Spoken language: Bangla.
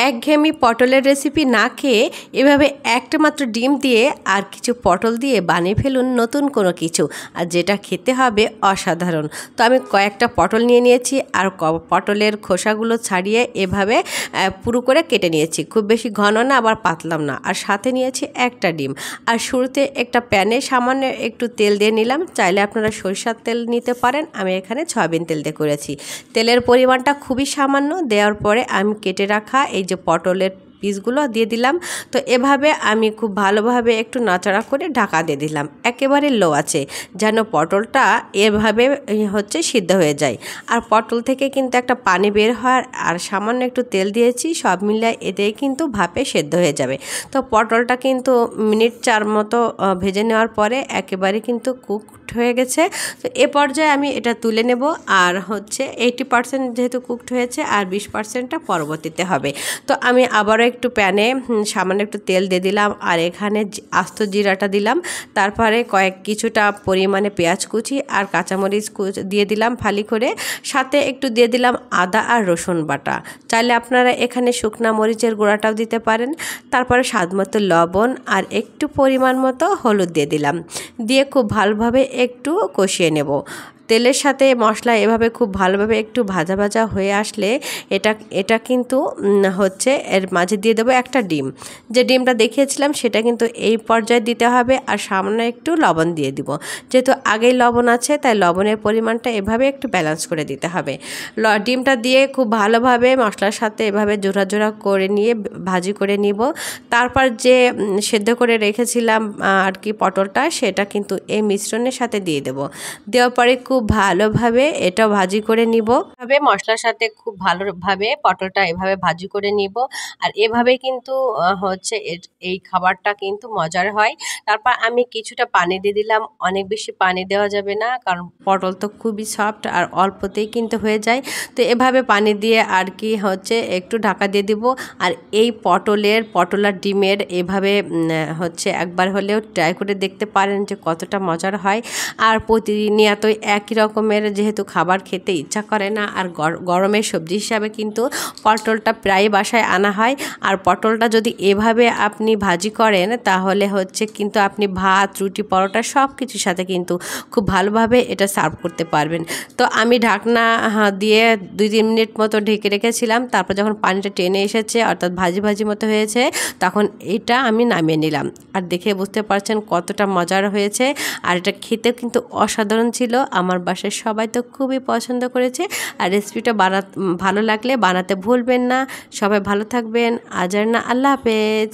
একঘেয়েমি পটলের রেসিপি না খেয়ে এভাবে একটা মাত্র ডিম দিয়ে আর কিছু পটল দিয়ে বানিয়ে ফেলুন নতুন কোনো কিছু, আর যেটা খেতে হবে অসাধারণ। তো আমি কয়েকটা পটল নিয়ে নিয়েছি আর পটলের খোসাগুলো ছাড়িয়ে এভাবে পুরো করে কেটে নিয়েছি, খুব বেশি ঘন না আবার পাতলাম না। আর সাথে নিয়েছি একটা ডিম। আর শুরুতে একটা প্যানে সামান্য একটু তেল দিয়ে নিলাম, চাইলে আপনারা সরিষার তেল নিতে পারেন, আমি এখানে সয়াবিন তেল দিয়ে করেছি। তেলের পরিমাণটা খুবই সামান্য। দেওয়ার পরে আমি কেটে রাখা এই যে পটলের পিসগুলো দিয়ে দিলাম। তো এভাবে আমি খুব ভালোভাবে একটু নাড়াচাড়া করে ঢাকা দিয়ে দিলাম, একেবারে লো আছে, যেন পটলটা এভাবে সিদ্ধ হয়ে যায়। আর পটল থেকে কিন্তু একটা পানি বের হয়, আর সামান্য একটু তেল দিয়েছি, সব মিলিয়ে এতেই কিন্তু ভাপে সেদ্ধ হয়ে যাবে। তো পটলটা কিন্তু মিনিট 4 মতো ভেজে নেওয়ার পরে একেবারে কিন্তু কুকড হয়ে গেছে। তো এ পর্যায়ে আমি এটা তুলে নেব। আর 80% যেহেতু কুকড হয়েছে, আর 20%টা পরবর্তীতে হবে। তো আমি আবারও একটু প্যানে সামান্য একটু তেল দিয়ে দিলাম, আর এখানে আস্ত জিরাটা দিলাম। তারপরে কিছুটা পরিমাণে পেঁয়াজ কুচি আর কাঁচামরিচ দিয়ে দিলাম ফালি করে, সাথে একটু দিয়ে দিলাম আদা আর রসুন বাটা। চাইলে আপনারা এখানে শুকনা মরিচের গুঁড়াটাও দিতে পারেন। তারপরে স্বাদমতো লবণ আর একটু পরিমাণ মতো হলুদ দিয়ে দিলাম, দিয়ে খুব ভালোভাবে একটু কষিয়ে নেব। তেলের সাথে মশলা এভাবে খুব ভালোভাবে একটু ভাজা ভাজা হয়ে আসলে এটা কিন্তু এর মাঝে দিয়ে দেবো একটা ডিম। যে ডিমটা দেখিয়েছিলাম সেটা কিন্তু এই পর্যায়ে দিতে হবে, আর সামান্য একটু লবণ দিয়ে দিব। যেহেতু আগেই লবণ আছে, তাই লবণের পরিমাণটা এভাবে একটু ব্যালেন্স করে দিতে হবে। ডিমটা দিয়ে খুব ভালোভাবে মশলার সাথে এভাবে জোড়া জোড়া করে নিয়ে ভাজি করে নিব। তারপর যে সেদ্ধ করে রেখেছিলাম আর কি পটলটা, সেটা কিন্তু এই মিশ্রণের সাথে দিয়ে দেব। দেওয়ার পরে খুব ভালোভাবে এটা ভাজি করে নিব। এভাবে মশলার সাথে খুব ভালোভাবে পটলটা এভাবে ভাজি করে নিব। আর এভাবে কিন্তু এই খাবারটা কিন্তু মজার হয়। তারপর আমি কিছুটা পানি দিয়ে দিলাম, অনেক বেশি পানি দেওয়া যাবে না, কারণ পটল তো খুবই সফট আর অল্পতেই কিন্তু হয়ে যায়। তো এভাবে পানি দিয়ে আর কি একটু ঢাকা দিয়ে দিব। আর এই পটল আর ডিমের এভাবে একবার হলেও ট্রাই করে দেখতে পারেন যে কতটা মজার হয়। আর প্রতিনিয়তই একই রকমের যেহেতু খাবার খেতে ইচ্ছা করে না, আর গরমের সবজি হিসাবে কিন্তু পটলটা প্রায় বাসায় আনা হয়। আর পটলটা যদি এভাবে আপনি ভাজি করেন, তাহলে কিন্তু আপনি ভাত, রুটি, পরোটা সব কিছুর সাথে কিন্তু খুব ভালোভাবে এটা সার্ভ করতে পারবেন। তো আমি ঢাকনা দিয়ে 2-3 মিনিট মতো ঢেকে রেখেছিলাম। তারপর যখন পানিটা টেনে এসেছে, অর্থাৎ ভাজি ভাজি মতো হয়েছে, তখন এটা আমি নামিয়ে নিলাম। আর দেখে বুঝতে পারছেন কতটা মজার হয়েছে। আর এটা খেতেও কিন্তু অসাধারণ ছিল। আমার বাসায় সবাই তো খুবই পছন্দ করেছে। আর রেসিপিটা ভালো লাগলে বানাতে ভুলবেন না। সবাই ভালো থাকবেন। আজ আর না, আল্লাহ হাফেজ।